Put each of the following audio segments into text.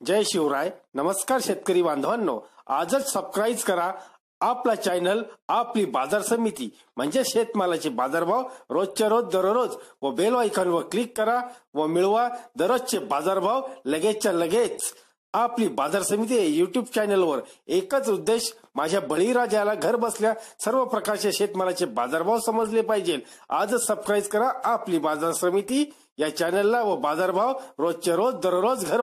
जय शिवराय. नमस्कार शेतकरी बांधवांनो, आजच सबस्क्राईब करा आपला चॅनल आपली बाजार समिती म्हणजे शेतमालाचे बाजारभाव रोजच्या रोज दररोज व बेल आयकॉनवर क्लिक करा व मिळवा दररोजचे बाजारभाव लगेचच्या लगेच. आपली बाजार समिती युट्यूब चॅनलवर एकच उद्देश, माझ्या बळीराजाला घर बसल्या सर्व प्रकारचे शेतमालाचे बाजारभाव समजले पाहिजे. आजच सबस्क्राईब करा आपली बाजार समिती या चॅनलला व बाजारभाव रोजच्या रोज दररोज घर.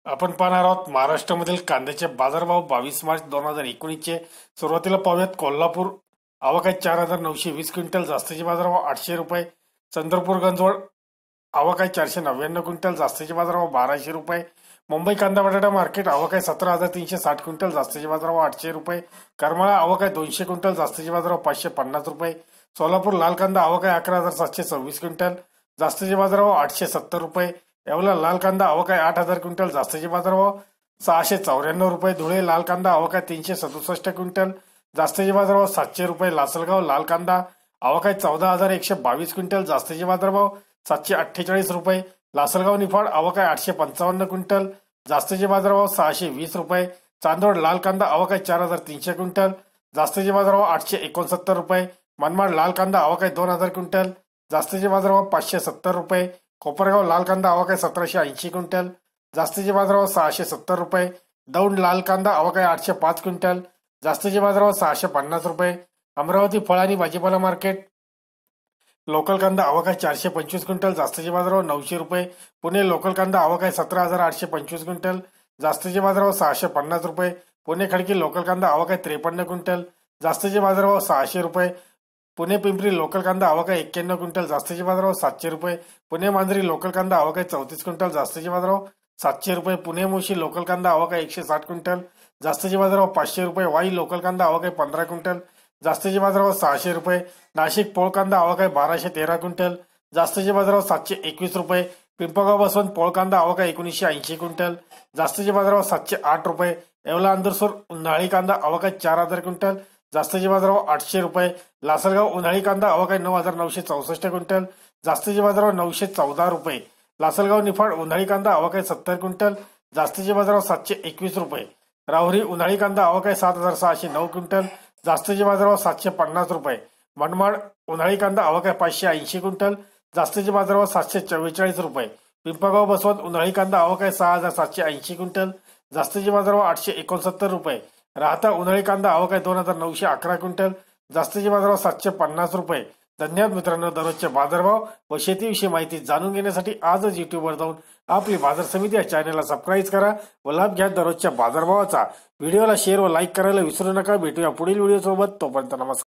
आपण पाहणार आहोत महाराष्ट्रामधील कांद्याचे बाजारभाव 22 मार्च 2019 सुरुवातीला पाहूयात. कोल्हापूर आवक आहे 4920 क्विंटल, जास्तीचे बाजारभाव 800 रुपये. चंद्रपूर गंजवड आवक आहे 499 क्विंटल, जास्तीचे बाजारभाव 1200 रुपये. मुंबई कांदा बटाटा मार्केट आवक आहे 17,360 क्विंटल, जास्तीचे बाजारभाव 800 रुपये. करमाळा आवक आहे 200 क्विंटल, जास्तीचे बाजारभाव 550 रुपये. सोलापूर लाल कांदा आवक आहे 11,726 क्विंटल, जास्तीचे बाजारभाव 870 रुपये. येवला लाल कांदा आवक आहे 8,000 क्विंटल, जास्तीचे बाजारभाव 694 रुपये. धुळे लाल कांदा आवक आहे 367 क्विंटल, जास्तीचे बाजारभाव 700 रुपये. लासलगाव लाल कांदा आवक आहे 14,122 क्विंटल, जास्तीचे बाजारभाव 748 रुपये. लासलगाव निफाड आवक आहे 855 क्विंटल, जास्तीचे बाजारभाव 620 रुपये. चांदोड लाल कांदा आवक आहे 4,300 क्विंटल, जास्तीचे बाजारभाव 869 रुपये. मनमाड लाल कांदा आवक आहे 2,000 क्विंटल, जास्तीचे बाजारभाव 570 रुपये. कोपरगाव लाल कांदा आवक आहे 1780 क्विंटल, जास्तीचे बाजारभाव 670 रुपये. दौंड लाल कांदा आवक आहे 805 क्विंटल, जास्तीचे बाजारभाव 650 रुपये. अमरावती फळ आणि भाजीपाला मार्केट लोकल कांदा आवक आहे 425 क्विंटल, जास्तीचे बाजारभाव 900 रुपये. पुणे लोकल कांदा आवक आहे 17,825 क्विंटल, जास्तीचे बाजारभाव 650 रुपये. पुणे खडकी लोकल कांदा आवक आहे 53 क्विंटल, जास्तीचे बाजारभाव 600 रुपये. पुणे पिंपरी लोकल कांदा आवक आहे 91 क्विंटल, जास्तीचे बाजारभाव 700 रुपये. पुणे मांजरी लोकल कांदा आवक आहे 34 क्विंटल, जास्तीचे बाजारभाव 700 रुपये. पुणे मुळशी लोकल कांदा आवक आहे 160 क्विंटल, जास्तीचे बाजारभाव 500 रुपये. वाई लोकल कांदा आवक आहे 15 क्विंटल, जास्तीचे बाजारभाव 600 रुपये. नाशिक पोळ कांदा आवक आहे 1213 क्विंटल, जास्तीचे बाजारभाव 721 रुपये. पिंपळगाव बसवंत पोळ कांदा आवक आहे 1980 क्विंटल, जास्तीचे बाजारभाव 708 रुपये. येवला अंदरसूर उन्हाळी कांदा आवक आहे 4,000 क्विंटल, जास्तीचे बाजारभाव 800 रुपये. लासलगाव उन्हाळी कांदा आवक आहे 9,964 क्विंटल, जास्तीचे बाजारभाव 914 रुपये. लासलगाव निफाड उन्हाळी कांदा आवक आहे 70 क्विंटल, जास्तीचे बाजारभाव 721 रुपये. राहुरी उन्हाळी कांदा आवक आहे 7,609 क्विंटल, जास्तीचे बाजारभाव 750 रुपये. मनमाड उन्हाळी कांदा आवक आहे 580 क्विंटल, जास्तीचे बाजारभाव 744 रुपये. पिंपळगाव बसवंत उन्हाळी कांदा आवक आहे 6,780 क्विंटल, जास्तीचे बाजारभाव 869 रुपये. राहता उन्हाळी कांदा आवक आहे 2,911 क्विंटल, जास्तीचे बाजारभाव 750 रुपये. धन्यवाद मित्रांनो. दररोजचे बाजारभाव व शेतीविषयी माहिती जाणून घेण्यासाठी आजच युट्यूबवर जाऊन आपली बाजार समिती या चॅनलला सबस्क्राईब करा व लाभ घ्या दररोजच्या बाजारभावाचा. व्हिडिओला शेअर व लाईक करायला विसरू नका. भेटूया पुढील व्हिडिओ सोबत. तोपर्यंत नमस्कार.